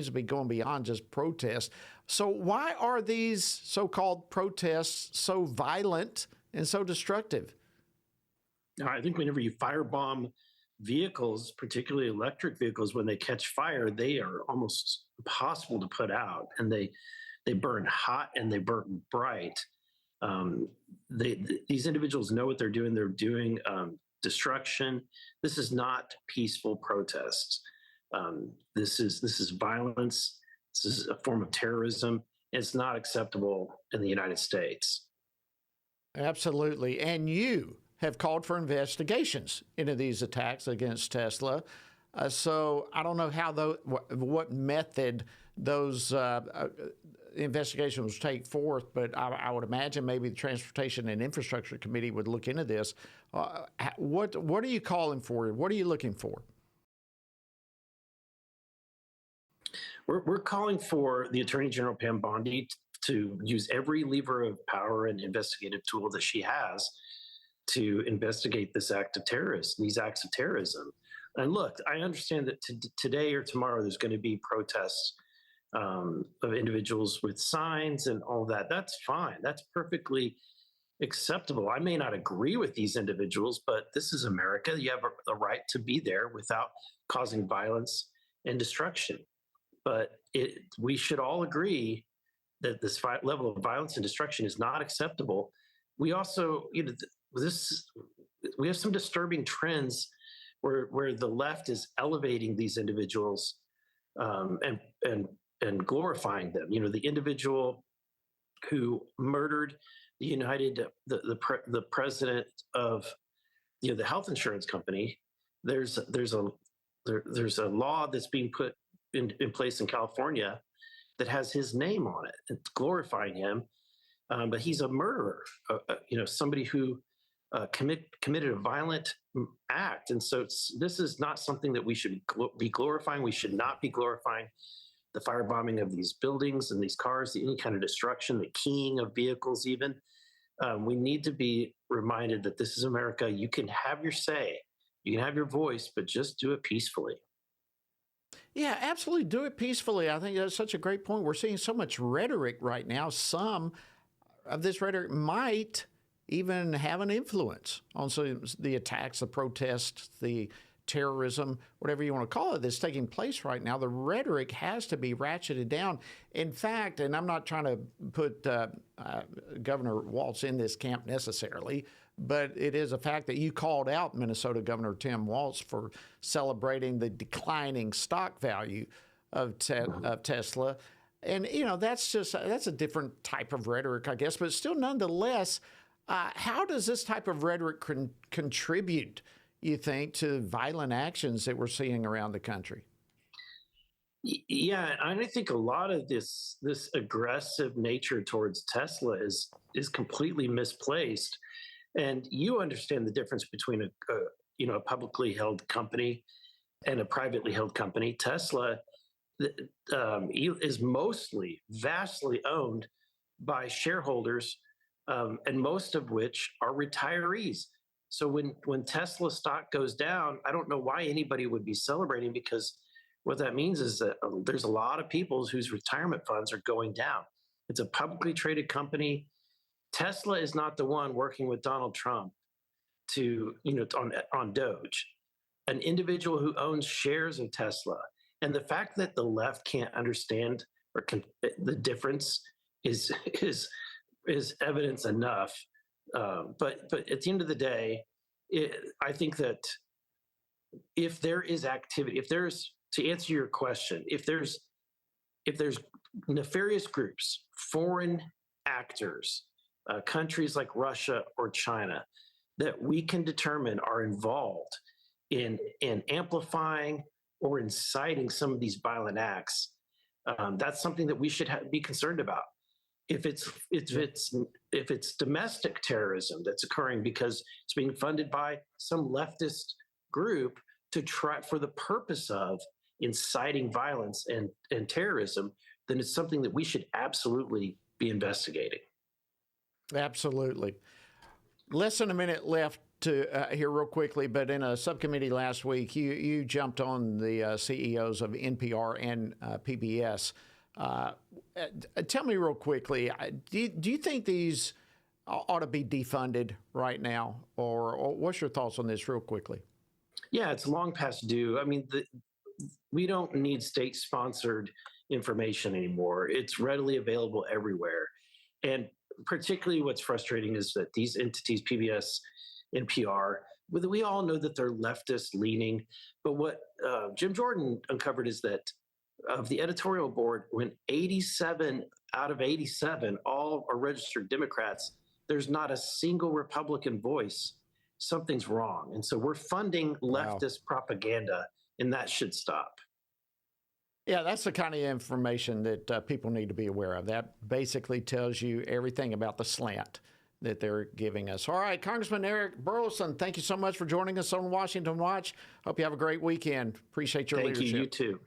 seems to be going beyond just protests. So why are these so-called protests so violent and so destructive? I think whenever you firebomb vehicles, particularly electric vehicles, when they catch fire, they are almost impossible to put out, and they burn hot and they burn bright. These individuals know what they're doing. They're doing destruction. This is not peaceful protests. This is violence. This is a form of terrorism. It's not acceptable in the United States. Absolutely. And you have called for investigations into these attacks against Tesla. So I don't know how what method those investigations take forth, but I would imagine maybe the Transportation and Infrastructure Committee would look into this. What are you calling for? What are you looking for? We're calling for the Attorney General Pam Bondi to use every lever of power and investigative tool that she has to investigate these acts of terrorism. And look, I understand that today or tomorrow there's going to be protests of individuals with signs and all that. That's fine. That's perfectly acceptable. I may not agree with these individuals, but this is America. You have a right to be there without causing violence and destruction. But we should all agree that this level of violence and destruction is not acceptable. We also, we have some disturbing trends where the left is elevating these individuals and glorifying them. The individual who murdered the president of the health insurance company. There's a law that's being put in place in California that has his name on it. It's glorifying him, but he's a murderer. Somebody who committed a violent act, and so this is not something that we should be glorifying. We should not be glorifying the firebombing of these buildings and these cars, any kind of destruction, the keying of vehicles even. We need to be reminded that this is America. You can have your say, you can have your voice, but just do it peacefully. Yeah, absolutely. Do it peacefully. I think that's such a great point. We're seeing so much rhetoric right now. Some of this rhetoric might even have an influence on the attacks, the protests, the terrorism, whatever you want to call it, that's taking place right now. The rhetoric has to be ratcheted down. In fact, and I'm not trying to put Governor Walz in this camp necessarily, but it is a fact that you called out Minnesota Governor Tim Walz for celebrating the declining stock value of Tesla. And, that's a different type of rhetoric, I guess, but still nonetheless, how does this type of rhetoric contribute, you think, to violent actions that we're seeing around the country? Yeah, I think a lot of this aggressive nature towards Tesla is completely misplaced. And you understand the difference between a publicly held company and a privately held company. Tesla is vastly owned by shareholders, and most of which are retirees. So when Tesla stock goes down, I don't know why anybody would be celebrating, because what that means is that there's a lot of people whose retirement funds are going down. It's a publicly traded company. Tesla is not the one working with Donald Trump on Doge. An individual who owns shares of Tesla, and the fact that the left can't understand the difference is evidence enough. But at the end of the day, I think that if there is activity, to answer your question, if there's nefarious groups, foreign actors, countries like Russia or China, that we can determine are involved in amplifying or inciting some of these violent acts, that's something that we should be concerned about. If it's domestic terrorism that's occurring because it's being funded by some leftist group to try for the purpose of inciting violence and terrorism, then it's something that we should absolutely be investigating. Absolutely. Less than a minute left, to here real quickly, but in a subcommittee last week, you jumped on the CEOs of NPR and PBS. Tell me real quickly, do you think these ought to be defunded right now, or what's your thoughts on this real quickly? Yeah, it's long past due. I mean, we don't need state-sponsored information anymore. It's readily available everywhere. And particularly what's frustrating is that these entities, PBS, NPR, we all know that they're leftist leaning. But what Jim Jordan uncovered is that of the editorial board, when 87 out of 87 all are registered Democrats, there's not a single Republican voice. Something's wrong. And so we're funding leftist propaganda, and that should stop. Yeah, that's the kind of information that people need to be aware of. That basically tells you everything about the slant that they're giving us. All right, Congressman Eric Burlison, thank you so much for joining us on Washington Watch. Hope you have a great weekend. Appreciate your leadership. Thank you, you too.